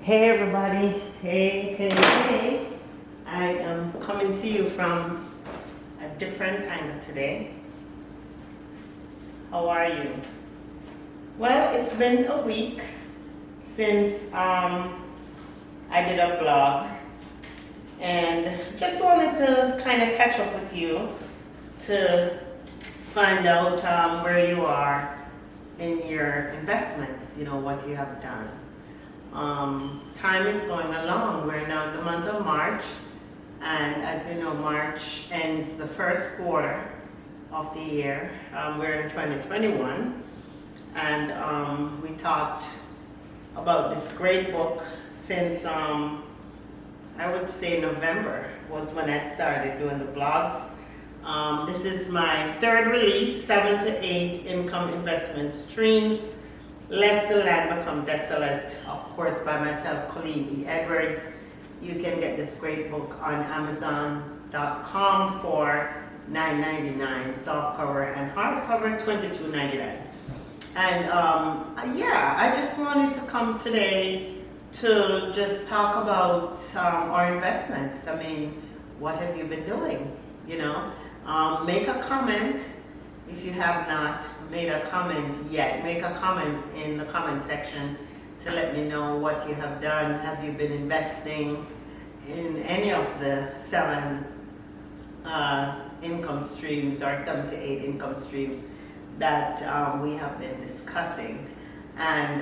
Hey everybody, hey. I am coming to you from a different angle today. How are you? Well, it's been a week since I did a vlog and just wanted to kind of catch up with you to find out where you are in your investments, what you have done. Time is going along. We're now in the month of March, and as you know, March ends the first quarter of the year. We're in 2021, and we talked about this great book since I would say November was when I started doing the vlogs. This is my third release, 7 to 8 income investment streams. Lest the Land Become Desolate, of course, by myself, Colleen E. Edwards. You can get this great book on Amazon.com for $9.99, softcover and hardcover $22.99. And yeah, I just wanted to come today to just talk about our investments. I mean, what have you been doing? Make a comment. If you have not made a comment yet, make a comment in the comment section to let me know what you have done. Have you been investing in any of the 7 income streams or 7 to 8 income streams that we have been discussing? And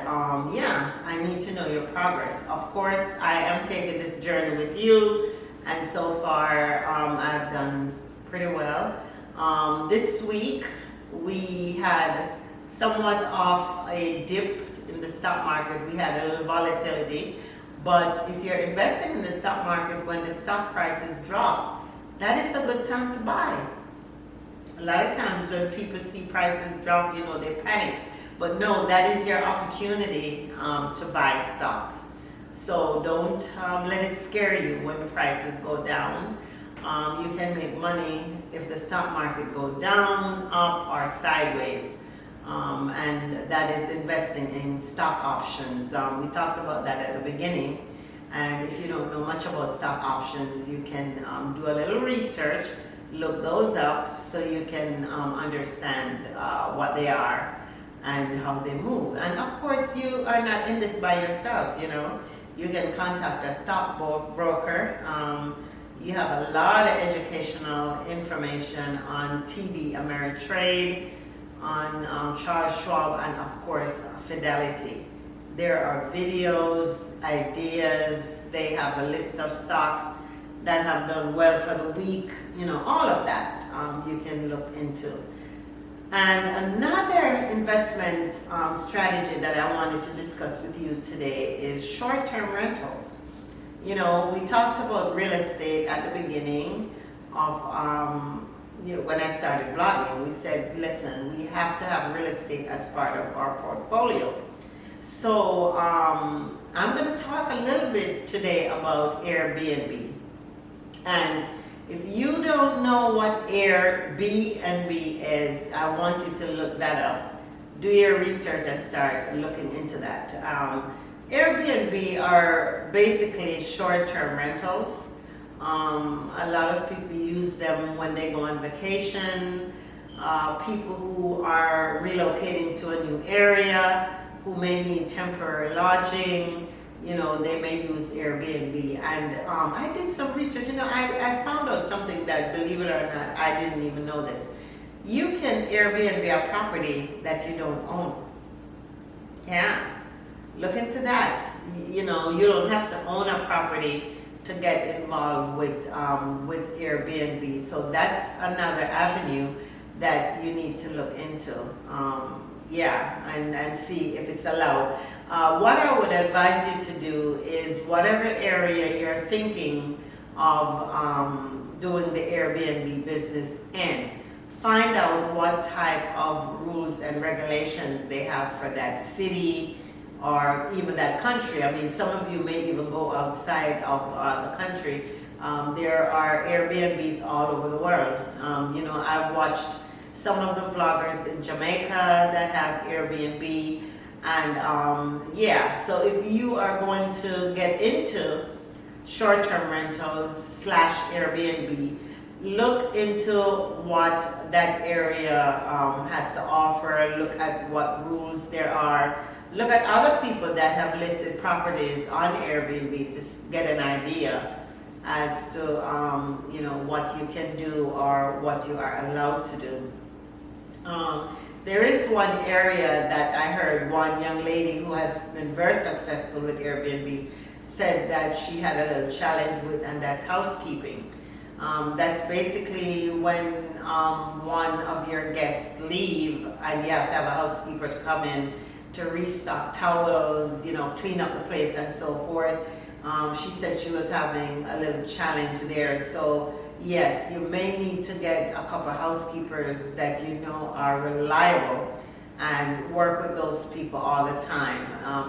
yeah, I need to know your progress. Of course, I am taking this journey with you, and so far I've done pretty well. This week we had somewhat of a dip in the stock market. We had a little volatility, but if you're investing in the stock market when the stock prices drop, that is a good time to buy. A lot of times when people see prices drop, they panic. But no, that is your opportunity to buy stocks. So don't let it scare you when the prices go down. You can make money if the stock market goes down, up, or sideways. And that is investing in stock options. We talked about that at the beginning. And if you don't know much about stock options, you can do a little research, look those up so you can understand what they are and how they move. And of course, you are not in this by yourself, You can contact a stockbroker. You have a lot of educational information on TD Ameritrade, on Charles Schwab, and of course Fidelity. There are videos, ideas, they have a list of stocks that have done well for the week, all of that you can look into. And another investment strategy that I wanted to discuss with you today is short-term rentals. We talked about real estate at the beginning of when I started vlogging. We said, listen, we have to have real estate as part of our portfolio. So I'm going to talk a little bit today about Airbnb. And if you don't know what Airbnb is, I want you to look that up. Do your research and start looking into that. Airbnb are basically short-term rentals. A lot of people use them when they go on vacation. People who are relocating to a new area, who may need temporary lodging, they may use Airbnb. And I did some research. I found out something that, believe it or not, I didn't even know this. You can Airbnb a property that you don't own. Yeah. Look into that. You don't have to own a property to get involved with Airbnb. So that's another avenue that you need to look into. Yeah, and see if it's allowed. What I would advise you to do is whatever area you're thinking of doing the Airbnb business in, find out what type of rules and regulations they have for that city, or even that country. I mean, some of you may even go outside of the country. There are Airbnbs all over the world. I've watched some of the vloggers in Jamaica that have Airbnb, And yeah, so if you are going to get into short-term rentals slash Airbnb, look into what that area has to offer, look at what rules there are, look at other people that have listed properties on Airbnb to get an idea as to you know, what you can do or what you are allowed to do. There is one area that I heard one young lady who has been very successful with Airbnb said that she had a little challenge with, and that's housekeeping. That's basically when one of your guests leave and you have to have a housekeeper to come in to restock towels, you know, clean up the place and so forth. She said she was having a little challenge there. So yes, you may need to get a couple of housekeepers that you know are reliable and work with those people all the time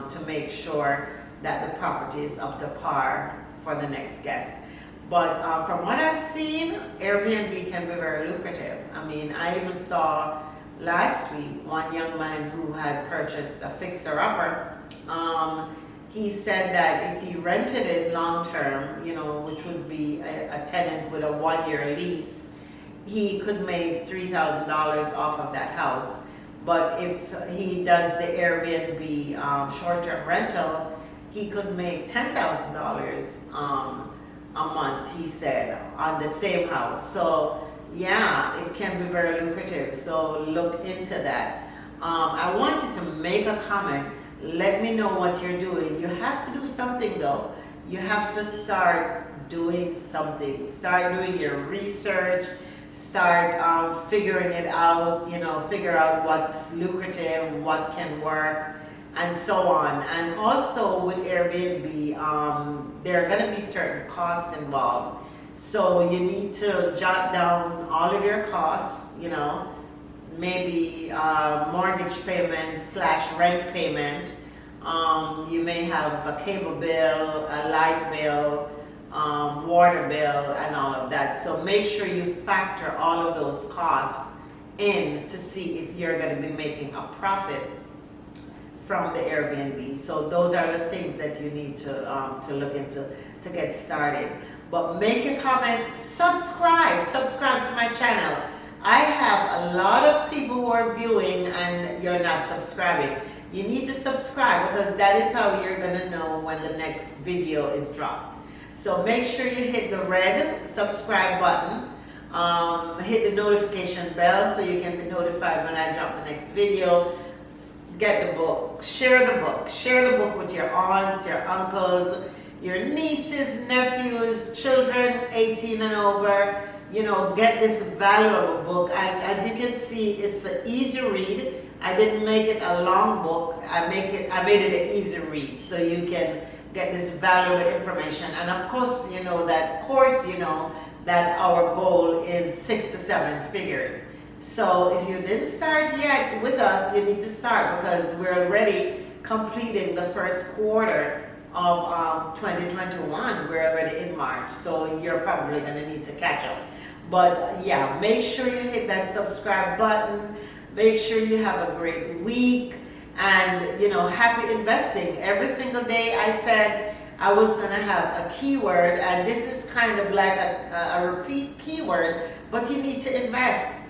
to make sure that the property is up to par for the next guest. But from what I've seen, Airbnb can be very lucrative. I mean, I even saw last week one young man who had purchased a fixer-upper. He said that if he rented it long-term, you know, which would be a tenant with a 1-year lease, he could make $3,000 off of that house. But if he does the Airbnb short-term rental, he could make $10,000 a month, he said, on the same house. So yeah, it can be very lucrative. So look into that. I want you to make a comment. Let me know what you're doing. You have to do something though. You have to start doing something. Start doing your research. Start figuring it out, you know, figure out what's lucrative, what can work, and so on. And also with Airbnb, there are going to be certain costs involved. So you need to jot down all of your costs, you know, maybe mortgage payment slash rent payment. You may have a cable bill, a light bill, water bill, and all of that. So make sure you factor all of those costs in to see if you're going to be making a profit from the Airbnb. So those are the things that you need to look into to get started. But make your comment, subscribe to my channel. I have a lot of people who are viewing and you're not subscribing. You need to subscribe because that is how you're gonna know when the next video is dropped. So make sure you hit the red subscribe button, hit the notification bell so you can be notified when I drop the next video. Get the book, share the book with your aunts, your uncles, your nieces, nephews, children 18 and over. You know, get this valuable book. And as you can see, it's an easy read. I didn't make it a long book. I made it an easy read so you can get this valuable information. And of course, you know that our goal is 6 to 7 figures. So if you didn't start yet with us, you need to start because we're already completing the first quarter of 2021. We're already in March, so you're probably going to need to catch up. But yeah, make sure you hit that subscribe button. Make sure you have a great week and, you know, happy investing. Every single day I said I was going to have a keyword, and this is kind of like a repeat keyword, but you need to invest.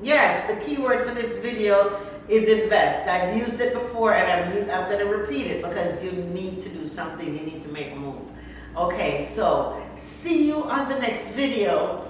Yes, the keyword for this video is invest. I've used it before and I'm going to repeat it because you need to do something. You need to make a move. Okay, so see you on the next video.